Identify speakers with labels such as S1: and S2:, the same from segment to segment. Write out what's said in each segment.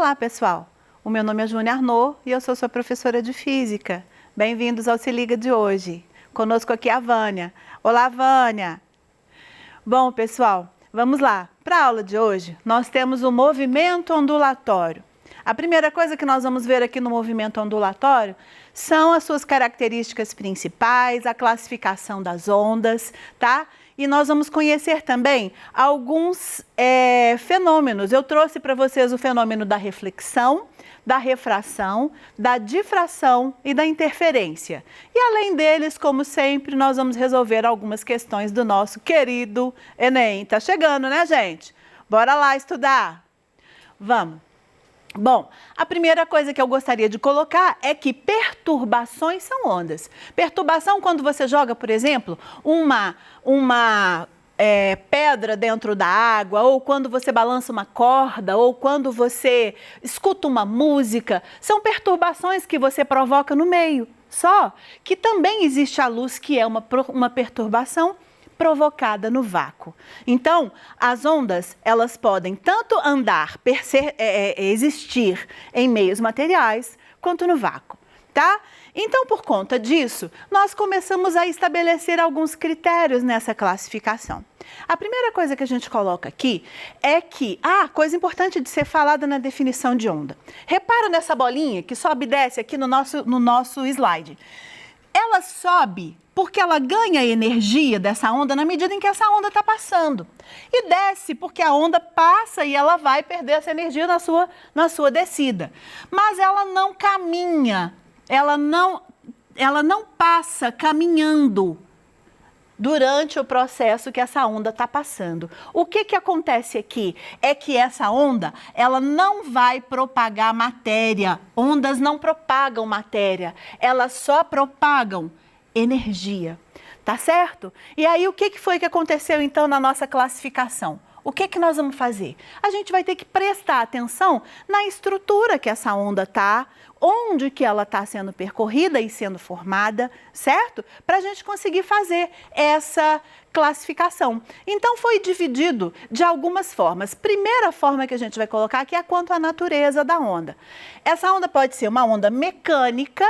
S1: Olá, pessoal! O meu nome é Júnia Arnaud e eu sou sua professora de Física. Bem-vindos ao Se Liga de hoje. Conosco aqui a Vânia. Olá, Vânia! Bom, pessoal, vamos lá. Para a aula de hoje, nós temos o movimento ondulatório. A primeira coisa que nós vamos ver aqui no movimento ondulatório são as suas características principais, a classificação das ondas, tá? E nós vamos conhecer também alguns fenômenos. Eu trouxe para vocês o fenômeno da reflexão, da refração, da difração e da interferência. E além deles, como sempre, nós vamos resolver algumas questões do nosso querido Enem. Tá chegando, né, gente? Bora lá estudar! Vamos! Bom, a primeira coisa que eu gostaria de colocar é que perturbações são ondas. Perturbação, quando você joga, por exemplo, uma pedra dentro da água, ou quando você balança uma corda, ou quando você escuta uma música, são perturbações que você provoca no meio. Só que também existe a luz, que é uma perturbação provocada no vácuo. Então, as ondas, elas podem tanto existir em meios materiais, quanto no vácuo, tá? Então, por conta disso, nós começamos a estabelecer alguns critérios nessa classificação. A primeira coisa que a gente coloca aqui é que, coisa importante de ser falada na definição de onda. Repara nessa bolinha que sobe e desce aqui no nosso slide. Ela sobe porque ela ganha energia dessa onda na medida em que essa onda está passando. E desce porque a onda passa e ela vai perder essa energia na sua descida. Mas ela não caminha, ela não passa caminhando durante o processo que essa onda está passando. O que acontece aqui é que essa onda, ela não vai propagar matéria. Ondas não propagam matéria, elas só propagam energia, tá certo? E aí o que foi que aconteceu então na nossa classificação? O que nós vamos fazer? A gente vai ter que prestar atenção na estrutura que essa onda está, onde que ela está sendo percorrida e sendo formada, certo? Para a gente conseguir fazer essa classificação. Então foi dividido de algumas formas. Primeira forma que a gente vai colocar aqui é quanto à natureza da onda. Essa onda pode ser uma onda mecânica,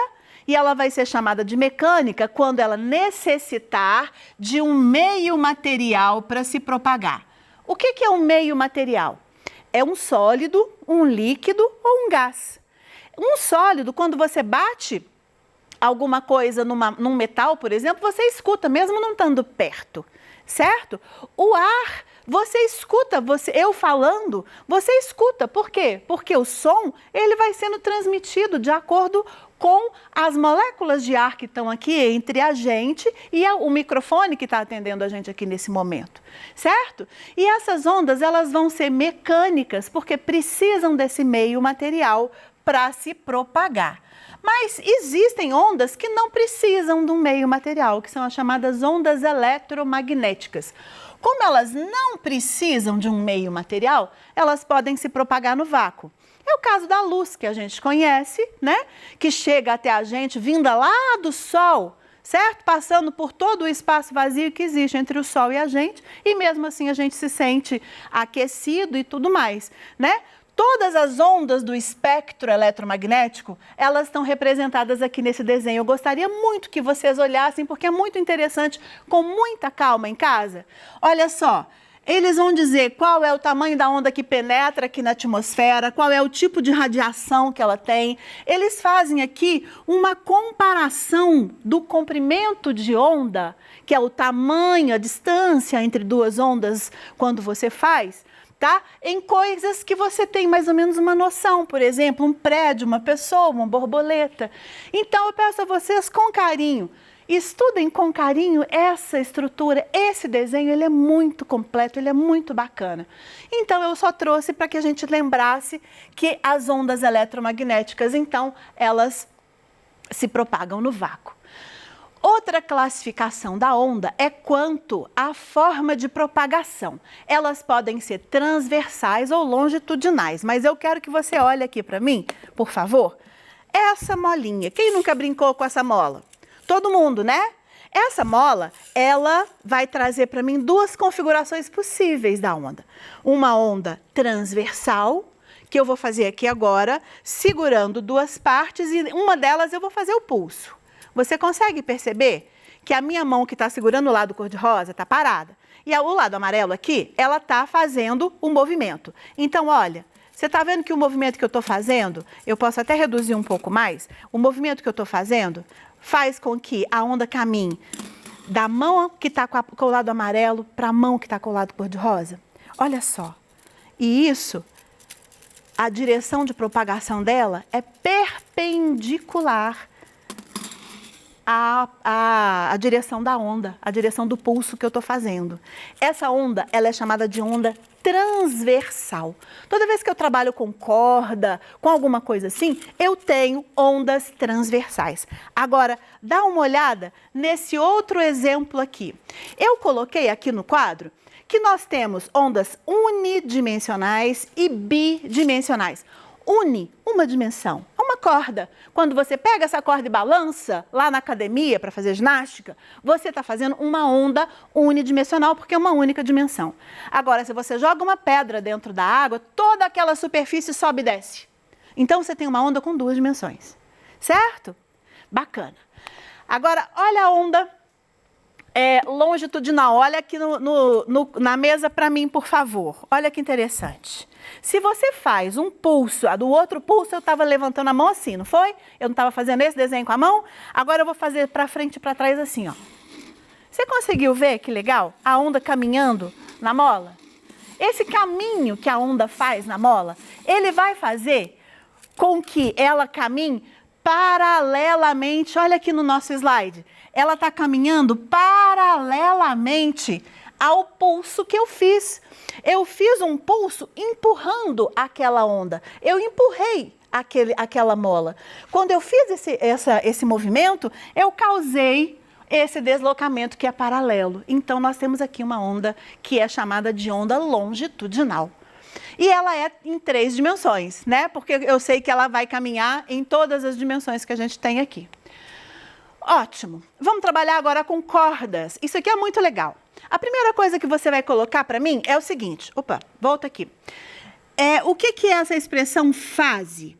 S1: e ela vai ser chamada de mecânica quando ela necessitar de um meio material para se propagar. O que é um meio material? É um sólido, um líquido ou um gás. Um sólido, quando você bate alguma coisa num metal, por exemplo, você escuta, mesmo não estando perto, certo? O ar, você escuta, eu falando, você escuta. Por quê? Porque o som, ele vai sendo transmitido de acordo com as moléculas de ar que estão aqui entre a gente e o microfone que está atendendo a gente aqui nesse momento, certo? E essas ondas, elas vão ser mecânicas, porque precisam desse meio material para se propagar. Mas existem ondas que não precisam de um meio material, que são as chamadas ondas eletromagnéticas. Como elas não precisam de um meio material, elas podem se propagar no vácuo. É o caso da luz, que a gente conhece, né? Que chega até a gente vinda lá do Sol, certo? Passando por todo o espaço vazio que existe entre o Sol e a gente, e mesmo assim a gente se sente aquecido e tudo mais, né? Todas as ondas do espectro eletromagnético, elas estão representadas aqui nesse desenho. Eu gostaria muito que vocês olhassem, porque é muito interessante, com muita calma em casa. Olha só, eles vão dizer qual é o tamanho da onda que penetra aqui na atmosfera, qual é o tipo de radiação que ela tem. Eles fazem aqui uma comparação do comprimento de onda, que é o tamanho, a distância entre duas ondas quando você faz, tá? Em coisas que você tem mais ou menos uma noção, por exemplo, um prédio, uma pessoa, uma borboleta. Então eu peço a vocês com carinho, estudem com carinho essa estrutura, esse desenho, ele é muito completo, ele é muito bacana. Então eu só trouxe para que a gente lembrasse que as ondas eletromagnéticas, então, elas se propagam no vácuo. Outra classificação da onda é quanto à forma de propagação. Elas podem ser transversais ou longitudinais, mas eu quero que você olhe aqui para mim, por favor. Essa molinha, quem nunca brincou com essa mola? Todo mundo, né? Essa mola, ela vai trazer para mim duas configurações possíveis da onda. Uma onda transversal, que eu vou fazer aqui agora, segurando duas partes e uma delas eu vou fazer o pulso. Você consegue perceber que a minha mão que está segurando o lado cor-de-rosa está parada? E o lado amarelo aqui, ela está fazendo o movimento. Então, olha, você está vendo que o movimento que eu estou fazendo, eu posso até reduzir um pouco mais, o movimento que eu estou fazendo faz com que a onda caminhe da mão que está com o lado amarelo para a mão que está com o lado cor-de-rosa. Olha só. E isso, a direção de propagação dela é perpendicular à direção da onda, à direção do pulso que eu estou fazendo. Essa onda, ela é chamada de onda transversal. Toda vez que eu trabalho com corda, com alguma coisa assim, eu tenho ondas transversais. Agora, dá uma olhada nesse outro exemplo aqui. Eu coloquei aqui no quadro que nós temos ondas unidimensionais e bidimensionais. Uma dimensão, uma corda. Quando você pega essa corda e balança lá na academia para fazer ginástica, você está fazendo uma onda unidimensional, porque é uma única dimensão. Agora, se você joga uma pedra dentro da água, toda aquela superfície sobe e desce. Então, você tem uma onda com duas dimensões, certo? Bacana. Agora, olha a onda longitudinal. Olha aqui na mesa para mim, por favor. Olha que interessante. Se você faz um pulso, do outro pulso eu estava levantando a mão assim, não foi? Eu não estava fazendo esse desenho com a mão? Agora eu vou fazer para frente e para trás assim, ó. Você conseguiu ver que legal? A onda caminhando na mola? Esse caminho que a onda faz na mola, ele vai fazer com que ela caminhe paralelamente. Olha aqui no nosso slide. Ela está caminhando paralelamente ao pulso que eu fiz. Eu fiz um pulso empurrando aquela onda. Eu empurrei aquela mola. Quando eu fiz esse movimento, eu causei esse deslocamento que é paralelo. Então, nós temos aqui uma onda que é chamada de onda longitudinal. E ela é em 3 dimensões, né? Porque eu sei que ela vai caminhar em todas as dimensões que a gente tem aqui. Ótimo. Vamos trabalhar agora com cordas. Isso aqui é muito legal. A primeira coisa que você vai colocar para mim é o seguinte. Opa, volta aqui. O que é essa expressão fase?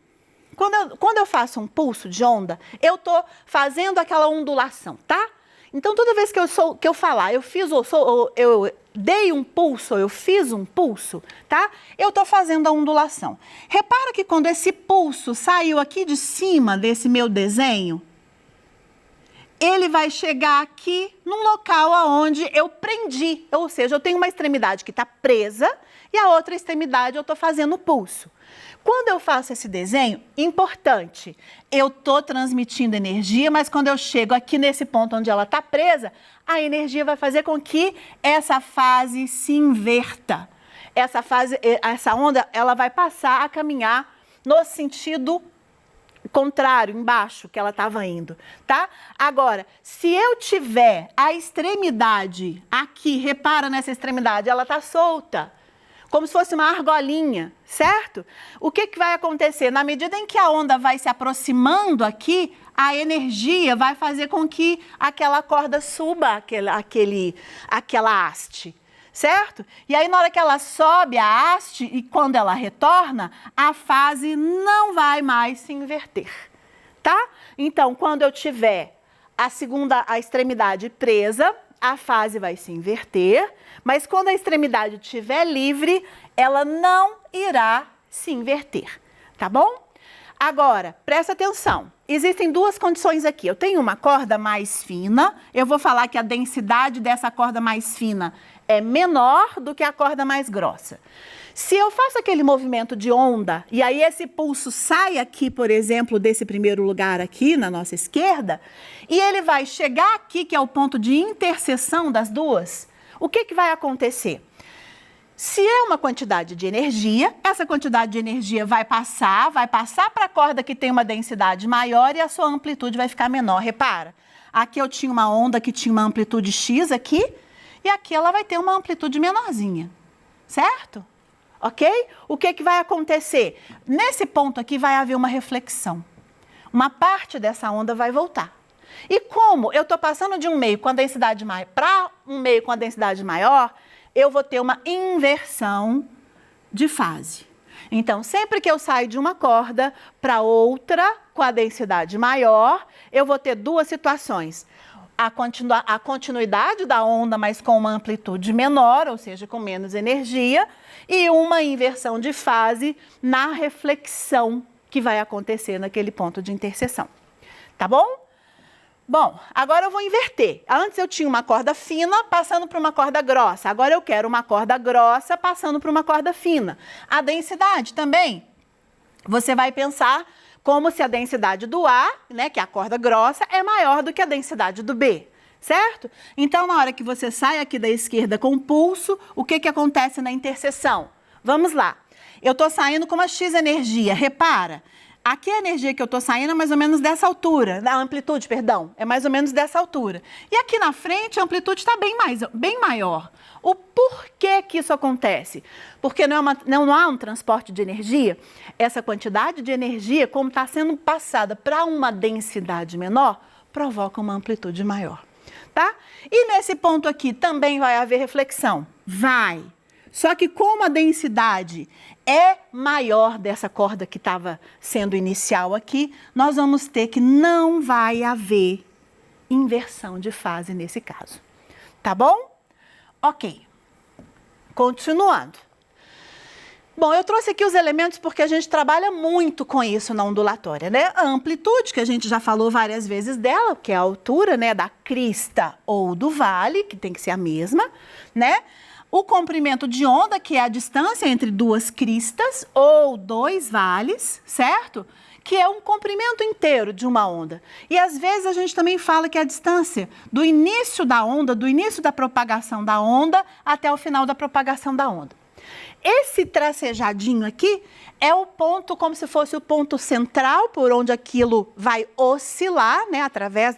S1: Quando eu faço um pulso de onda, eu estou fazendo aquela ondulação, tá? Então, toda vez que eu falar, eu dei um pulso, eu fiz um pulso, tá? Eu estou fazendo a ondulação. Repara que quando esse pulso saiu aqui de cima desse meu desenho, ele vai chegar aqui num local aonde eu prendi. Ou seja, eu tenho uma extremidade que está presa e a outra extremidade eu estou fazendo o pulso. Quando eu faço esse desenho, importante, eu estou transmitindo energia, mas quando eu chego aqui nesse ponto onde ela está presa, a energia vai fazer com que essa fase se inverta. Essa onda, ela vai passar a caminhar no sentido contrário, embaixo, que ela estava indo, tá? Agora, se eu tiver a extremidade aqui, repara nessa extremidade, ela está solta, como se fosse uma argolinha, certo? O que vai acontecer? Na medida em que a onda vai se aproximando aqui, a energia vai fazer com que aquela corda suba aquela haste, certo? E aí, na hora que ela sobe a haste e quando ela retorna, a fase não vai mais se inverter, tá? Então, quando eu tiver a extremidade presa, a fase vai se inverter, mas quando a extremidade estiver livre, ela não irá se inverter, tá bom? Agora, presta atenção, existem duas condições aqui. Eu tenho uma corda mais fina, eu vou falar que a densidade dessa corda mais fina é menor do que a corda mais grossa. Se eu faço aquele movimento de onda, e aí esse pulso sai aqui, por exemplo, desse primeiro lugar aqui, na nossa esquerda, e ele vai chegar aqui, que é o ponto de interseção das duas, o que vai acontecer? Se é uma quantidade de energia, essa quantidade de energia vai passar para a corda que tem uma densidade maior e a sua amplitude vai ficar menor. Repara, aqui eu tinha uma onda que tinha uma amplitude X aqui, e aqui ela vai ter uma amplitude menorzinha, certo? Ok? O que vai acontecer? Nesse ponto aqui vai haver uma reflexão. Uma parte dessa onda vai voltar. E como eu estou passando de um meio com a densidade maior para um meio com a densidade maior, eu vou ter uma inversão de fase. Então, sempre que eu saio de uma corda para outra com a densidade maior, eu vou ter duas situações. A continuidade da onda, mas com uma amplitude menor, ou seja, com menos energia, e uma inversão de fase na reflexão que vai acontecer naquele ponto de interseção. Tá bom? Bom, agora eu vou inverter. Antes eu tinha uma corda fina passando por uma corda grossa. Agora eu quero uma corda grossa passando por uma corda fina. A densidade também. Você vai pensar como se a densidade do A, né, que é a corda grossa, é maior do que a densidade do B, certo? Então, na hora que você sai aqui da esquerda com o pulso, o que acontece na interseção? Vamos lá. Eu estou saindo com uma X energia, repara. Aqui a energia que eu estou saindo é mais ou menos dessa altura, a amplitude, perdão, é mais ou menos dessa altura. E aqui na frente a amplitude está bem maior. O porquê que isso acontece? Porque não há um transporte de energia. Essa quantidade de energia, como está sendo passada para uma densidade menor, provoca uma amplitude maior, tá? E nesse ponto aqui também vai haver reflexão? Vai. Só que como a densidade é maior dessa corda que estava sendo inicial aqui, nós vamos ter que não vai haver inversão de fase nesse caso. Tá bom? Ok. Continuando. Bom, eu trouxe aqui os elementos porque a gente trabalha muito com isso na ondulatória, né? A amplitude, que a gente já falou várias vezes dela, que é a altura, né, da crista ou do vale, que tem que ser a mesma, né? O comprimento de onda, que é a distância entre duas cristas ou dois vales, certo? Que é um comprimento inteiro de uma onda. E às vezes a gente também fala que é a distância do início da onda, do início da propagação da onda até o final da propagação da onda. Esse tracejadinho aqui é o ponto, como se fosse o ponto central por onde aquilo vai oscilar, né? Através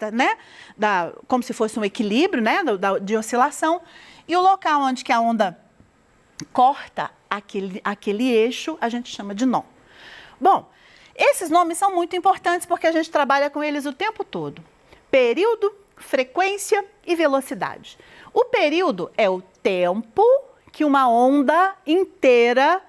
S1: como se fosse um equilíbrio, né? De oscilação. E o local onde que a onda corta aquele eixo, a gente chama de nó. Bom, esses nomes são muito importantes porque a gente trabalha com eles o tempo todo. Período, frequência e velocidade. O período é o tempo que uma onda inteira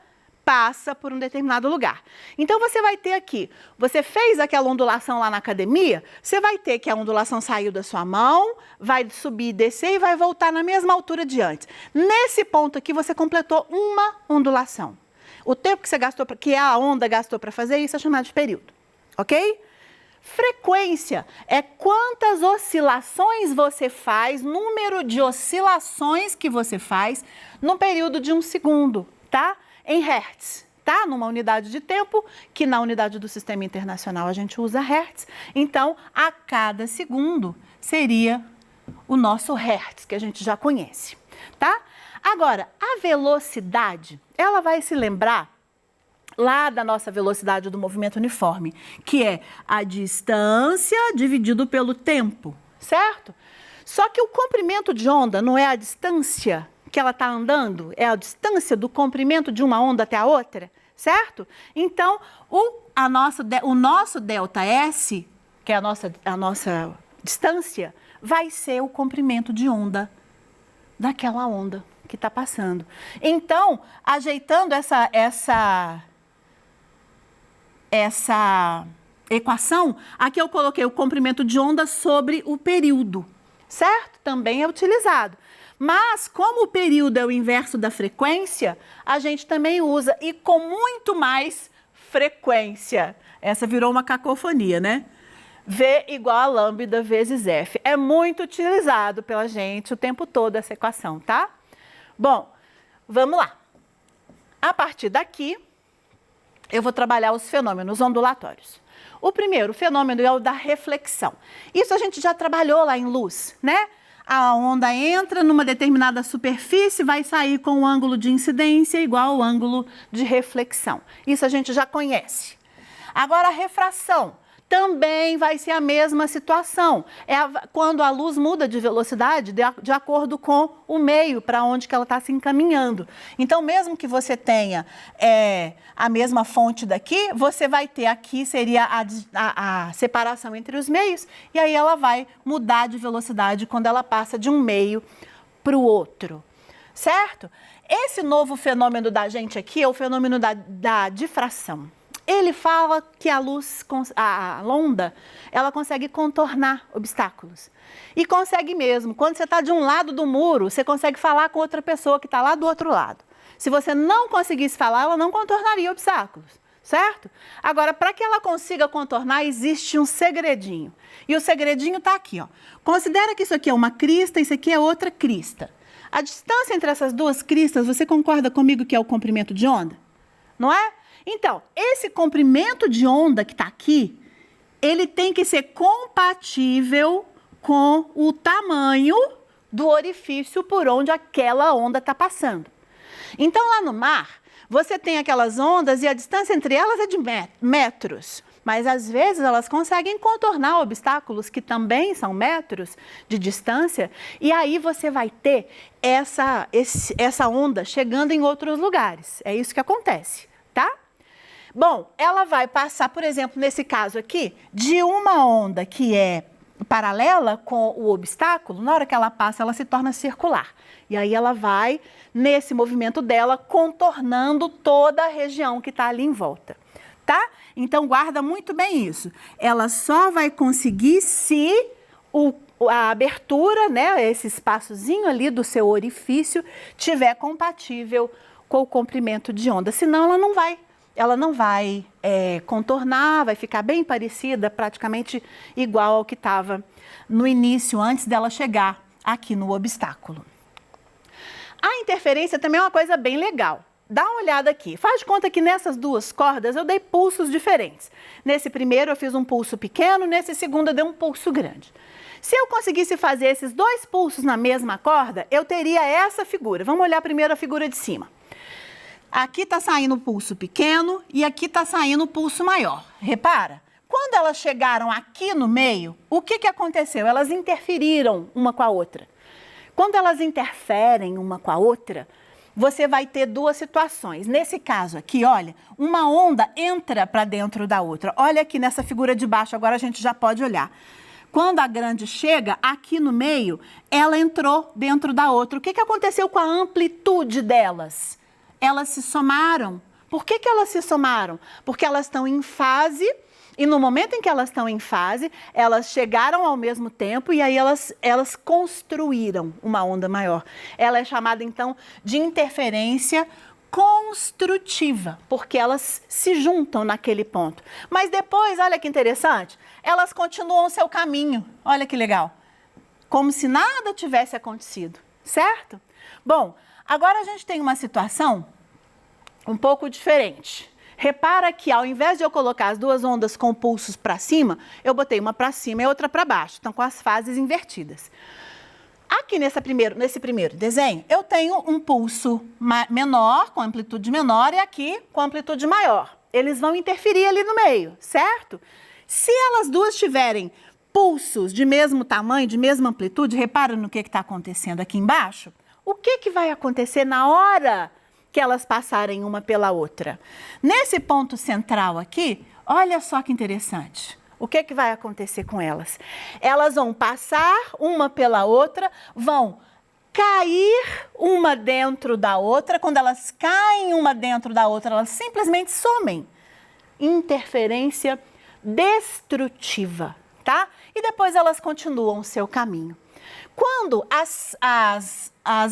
S1: passa por um determinado lugar. Então, você vai ter aqui, você fez aquela ondulação lá na academia, você vai ter que a ondulação saiu da sua mão, vai subir e descer e vai voltar na mesma altura de antes. Nesse ponto aqui, você completou uma ondulação. O tempo que você gastou, que a onda gastou para fazer isso é chamado de período, ok? Frequência é quantas oscilações você faz, número de oscilações que você faz num período de 1 segundo, tá? Em hertz, tá? Numa unidade de tempo, que na unidade do Sistema Internacional a gente usa hertz. Então, a cada segundo seria o nosso hertz, que a gente já conhece, tá? Agora, a velocidade, ela vai se lembrar lá da nossa velocidade do movimento uniforme, que é a distância dividido pelo tempo, certo? Só que o comprimento de onda não é a distância que ela está andando, é a distância do comprimento de uma onda até a outra, certo? Então, o nosso ΔS, que é a nossa distância, vai ser o comprimento de onda daquela onda que está passando. Então, ajeitando essa equação, aqui eu coloquei o comprimento de onda sobre o período, certo? Também é utilizado. Mas, como o período é o inverso da frequência, a gente também usa, e com muito mais frequência. Essa virou uma cacofonia, né? V igual a lambda vezes F. É muito utilizado pela gente o tempo todo essa equação, tá? Bom, vamos lá. A partir daqui, eu vou trabalhar os fenômenos ondulatórios. O primeiro fenômeno é o da reflexão. Isso a gente já trabalhou lá em luz, né? A onda entra numa determinada superfície, vai sair com o ângulo de incidência igual ao ângulo de reflexão. Isso a gente já conhece. Agora, a refração também vai ser a mesma situação. É quando a luz muda de velocidade de acordo com o meio para onde que ela está se encaminhando. Então, mesmo que você tenha a mesma fonte daqui, você vai ter aqui, seria a separação entre os meios, e aí ela vai mudar de velocidade quando ela passa de um meio para o outro, certo? esse novo fenômeno da gente aqui é o fenômeno da difração. Ele fala que a luz, a onda, ela consegue contornar obstáculos. E consegue mesmo. Quando você está de um lado do muro, você consegue falar com outra pessoa que está lá do outro lado. Se você não conseguisse falar, ela não contornaria obstáculos, certo? Agora, para que ela consiga contornar, existe um segredinho. E o segredinho está aqui, ó. Considera que isso aqui é uma crista, isso aqui é outra crista. A distância entre essas duas cristas, você concorda comigo que é o comprimento de onda? Não é? Então, esse comprimento de onda que está aqui, ele tem que ser compatível com o tamanho do orifício por onde aquela onda está passando. Então, lá no mar, você tem aquelas ondas e a distância entre elas é de metros. Mas, às vezes, elas conseguem contornar obstáculos que também são metros de distância. E aí você vai ter essa onda chegando em outros lugares. É isso que acontece, tá? Bom, ela vai passar, por exemplo, nesse caso aqui, de uma onda que é paralela com o obstáculo, na hora que ela passa, ela se torna circular. E aí ela vai, nesse movimento dela, contornando toda a região que está ali em volta, tá? Então, guarda muito bem isso. Ela só vai conseguir se a abertura, né, esse espaçozinho ali do seu orifício, tiver compatível com o comprimento de onda, senão ela não vai. Ela não vai contornar, vai ficar bem parecida, praticamente igual ao que estava no início, antes dela chegar aqui no obstáculo. A interferência também é uma coisa bem legal. Dá uma olhada aqui. Faz de conta que nessas duas cordas eu dei pulsos diferentes. Nesse primeiro eu fiz um pulso pequeno, nesse segundo eu dei um pulso grande. Se eu conseguisse fazer esses dois pulsos na mesma corda, eu teria essa figura. Vamos olhar primeiro a figura de cima. Aqui está saindo o pulso pequeno e aqui está saindo o pulso maior. Repara, quando elas chegaram aqui no meio, o que aconteceu? Elas interferiram uma com a outra. Quando elas interferem uma com a outra, você vai ter duas situações. Nesse caso aqui, olha, uma onda entra para dentro da outra. Olha aqui nessa figura de baixo, agora a gente já pode olhar. Quando a grande chega, aqui no meio, ela entrou dentro da outra. O que aconteceu com a amplitude delas? Elas se somaram. Por que elas se somaram? Porque elas estão em fase, e no momento em que elas estão em fase, elas chegaram ao mesmo tempo e aí elas construíram uma onda maior. Ela é chamada, então, de interferência construtiva, porque elas se juntam naquele ponto. Mas depois, olha que interessante, elas continuam seu caminho. Olha que legal. Como se nada tivesse acontecido, certo? Bom, agora a gente tem uma situação um pouco diferente. Repara que ao invés de eu colocar as duas ondas com pulsos para cima, eu botei uma para cima e outra para baixo. Então, com as fases invertidas. Aqui nesse primeiro desenho, eu tenho um pulso menor, com amplitude menor, e aqui com amplitude maior. Eles vão interferir ali no meio, certo? Se elas duas tiverem pulsos de mesmo tamanho, de mesma amplitude, repara no que está acontecendo aqui embaixo. O que vai acontecer na hora que elas passarem uma pela outra? Nesse ponto central aqui, olha só que interessante. O que vai acontecer com elas? Elas vão passar uma pela outra, vão cair uma dentro da outra. Quando elas caem uma dentro da outra, elas simplesmente somem. Interferência destrutiva, tá? E depois elas continuam o seu caminho. Quando as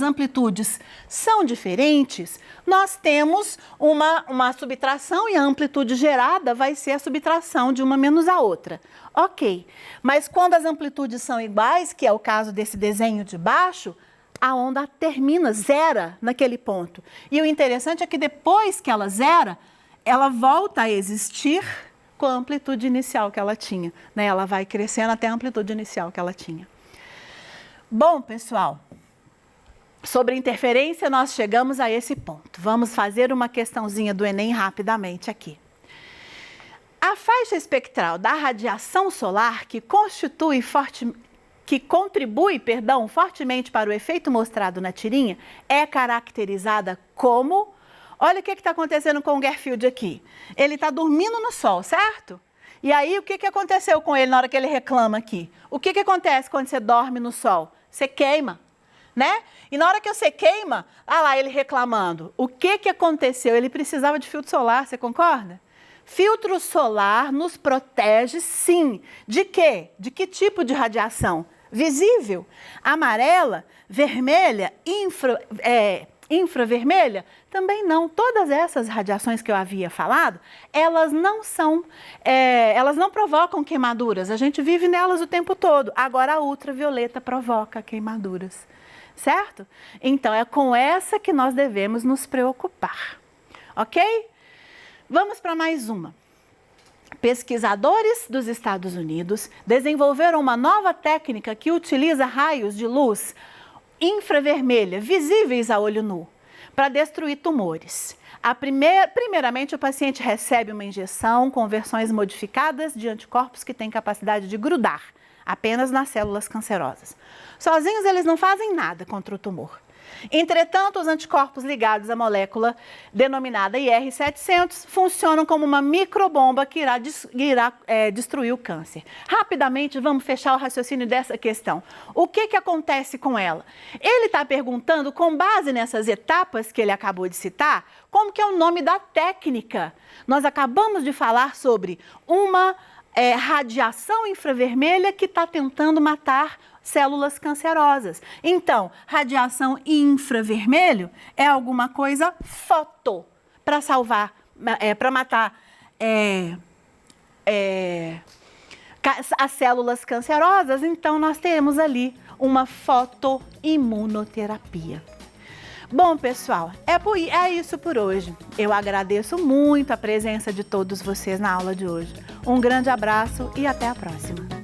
S1: amplitudes são diferentes, nós temos uma subtração e a amplitude gerada vai ser a subtração de uma menos a outra. Ok, mas quando as amplitudes são iguais, que é o caso desse desenho de baixo, a onda termina, zera naquele ponto. E o interessante é que depois que ela zera, ela volta a existir com a amplitude inicial que ela tinha, né? Ela vai crescendo até a amplitude inicial que ela tinha. Bom, pessoal, sobre interferência nós chegamos a esse ponto. Vamos fazer uma questãozinha do Enem rapidamente aqui. A faixa espectral da radiação solar que contribui fortemente para o efeito mostrado na tirinha é caracterizada como... Olha o que está acontecendo com o Garfield aqui. Ele está dormindo no sol, certo? E aí, o que aconteceu com ele na hora que ele reclama aqui? O que acontece quando você dorme no sol? Você queima. né? E na hora que você queima, ah lá ele reclamando. O que aconteceu? Ele precisava de filtro solar, você concorda? Filtro solar nos protege, sim. De quê? De que tipo de radiação? Visível, amarela, vermelha, infravermelha? Também não. Todas essas radiações que eu havia falado, elas não provocam queimaduras. A gente vive nelas o tempo todo. Agora a ultravioleta provoca queimaduras, certo? Então é com essa que nós devemos nos preocupar, ok? Vamos para mais uma. Pesquisadores dos Estados Unidos desenvolveram uma nova técnica que utiliza raios de luz infravermelha, visíveis a olho nu, para destruir tumores. Primeiramente, o paciente recebe uma injeção com versões modificadas de anticorpos que têm capacidade de grudar apenas nas células cancerosas. Sozinhos, eles não fazem nada contra o tumor. Entretanto, os anticorpos ligados à molécula denominada IR-700 funcionam como uma microbomba que irá destruir o câncer. Rapidamente, vamos fechar o raciocínio dessa questão. O que acontece com ela? Ele está perguntando, com base nessas etapas que ele acabou de citar, como que é o nome da técnica. Nós acabamos de falar sobre uma radiação infravermelha que está tentando matar células cancerosas. Então, radiação infravermelho é alguma coisa para salvar, para matar as células cancerosas. Então, nós temos ali uma fotoimunoterapia. Bom, pessoal, é isso por hoje. Eu agradeço muito a presença de todos vocês na aula de hoje. Um grande abraço e até a próxima.